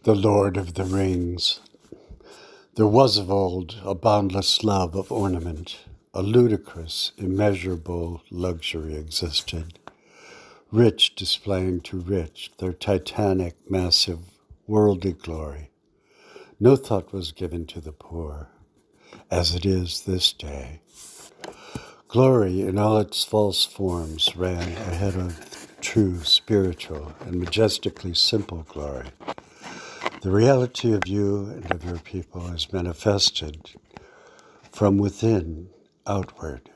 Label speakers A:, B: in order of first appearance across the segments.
A: The Lord of the Rings. There was of old a boundless love of ornament, a ludicrous, immeasurable luxury existed, rich displaying to rich their titanic, massive, worldly glory. No thought was given to the poor, as it is this day. Glory in all its false forms ran ahead of true, spiritual, and majestically simple glory. The reality of you and of your people is manifested from within outward.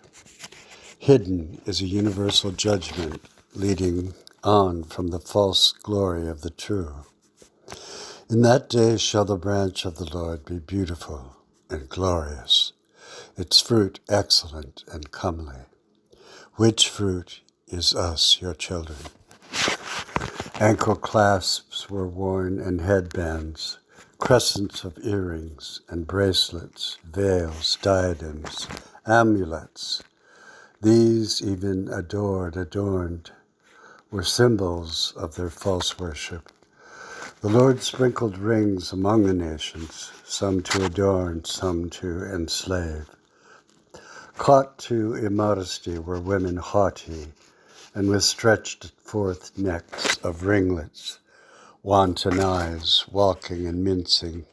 A: Hidden is a universal judgment leading on from the false glory of the true. In that day shall the branch of the Lord be beautiful and glorious, its fruit excellent and comely. Which fruit is us, your children? Ankle clasps were worn and headbands, crescents of earrings and bracelets, veils, diadems, amulets. These, even adorned, were symbols of their false worship. The Lord sprinkled rings among the nations, some to adorn, some to enslave. Caught to immodesty were women haughty, and with stretched forth necks of ringlets, wanton eyes, walking and mincing,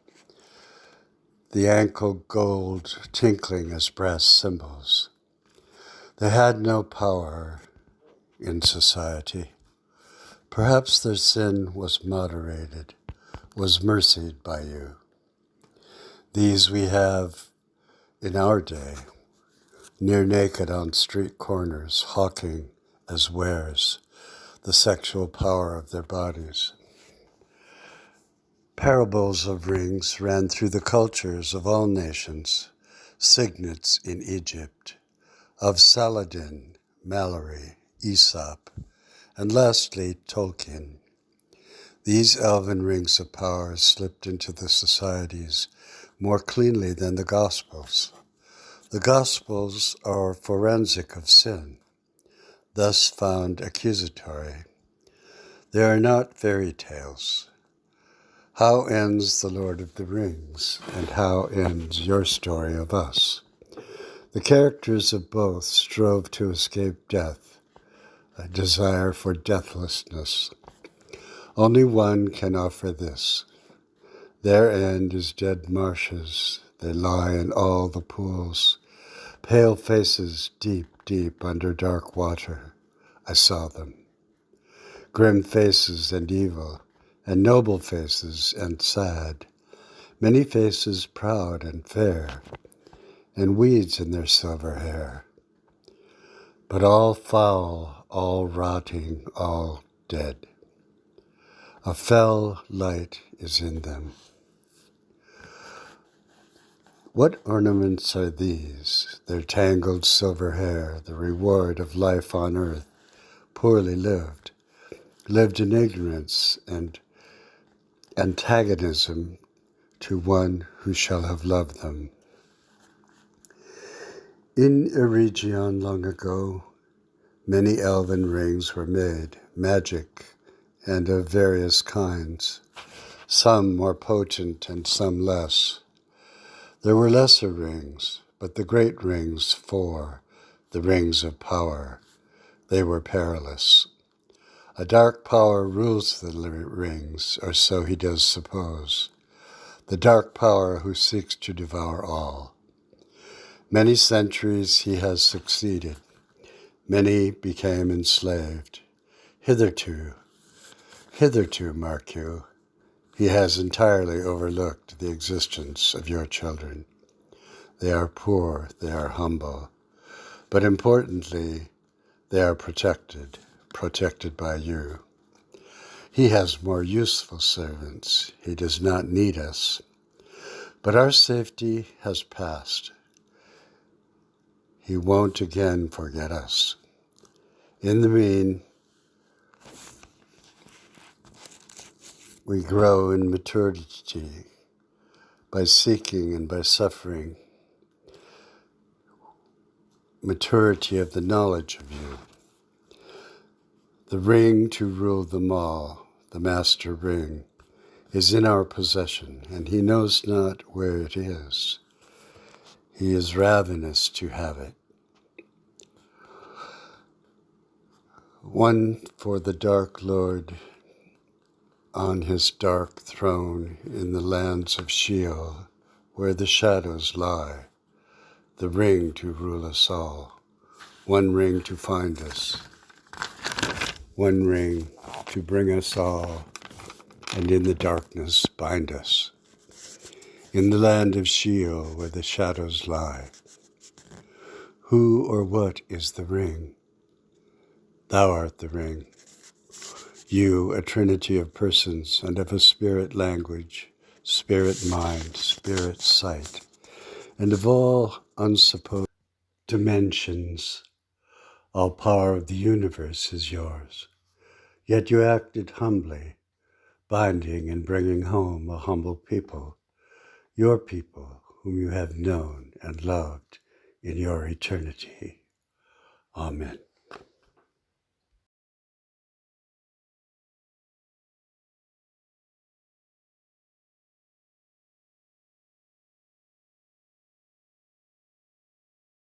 A: the ankle gold tinkling as brass cymbals. They had no power in society. Perhaps their sin was moderated, was mercied by you. These we have in our day, near naked on street corners, hawking as wares the sexual power of their bodies. Parables of rings ran through the cultures of all nations, signets in Egypt, of Saladin, Mallory, Aesop, and lastly Tolkien. These elven rings of power slipped into the societies more cleanly than the Gospels. The Gospels are forensic of sin, thus found accusatory. They are not fairy tales. How ends the Lord of the Rings, and how ends your story of us? The characters of both strove to escape death, a desire for deathlessness. Only one can offer this. Their end is dead marshes. They lie in all the pools, pale faces deep, deep under dark water. I saw them. Grim faces and evil, and noble faces and sad. Many faces proud and fair, and weeds in their silver hair. But all foul, all rotting, all dead. A fell light is in them. What ornaments are these, their tangled silver hair, the reward of life on earth, poorly lived in ignorance and antagonism to one who shall have loved them. In Eregion long ago, many elven rings were made, magic and of various kinds, some more potent and some less. There were lesser rings, but the great rings, four, the rings of power, they were perilous. A dark power rules the rings, or so he does suppose. The dark power who seeks to devour all. Many centuries he has succeeded. Many became enslaved. Hitherto, mark you, he has entirely overlooked the existence of your children. They are poor, they are humble, but importantly, they are protected by you. He has more useful servants. He does not need us. But our safety has passed. He won't again forget us. In the mean, we grow in maturity by seeking and by suffering. Maturity of the knowledge of you. The ring to rule them all, the master ring, is in our possession, and he knows not where it is. He is ravenous to have it. One for the dark Lord on his dark throne in the lands of Sheol, where the shadows lie, the ring to rule us all, one ring to find us, one ring to bring us all, and in the darkness bind us. In the land of Sheol, where the shadows lie, who or what is the ring? Thou art the ring. You, a trinity of persons and of a spirit language, spirit mind, spirit sight, and of all unsupposed dimensions, all power of the universe is yours. Yet you acted humbly, binding and bringing home a humble people, your people whom you have known and loved in your eternity. Amen.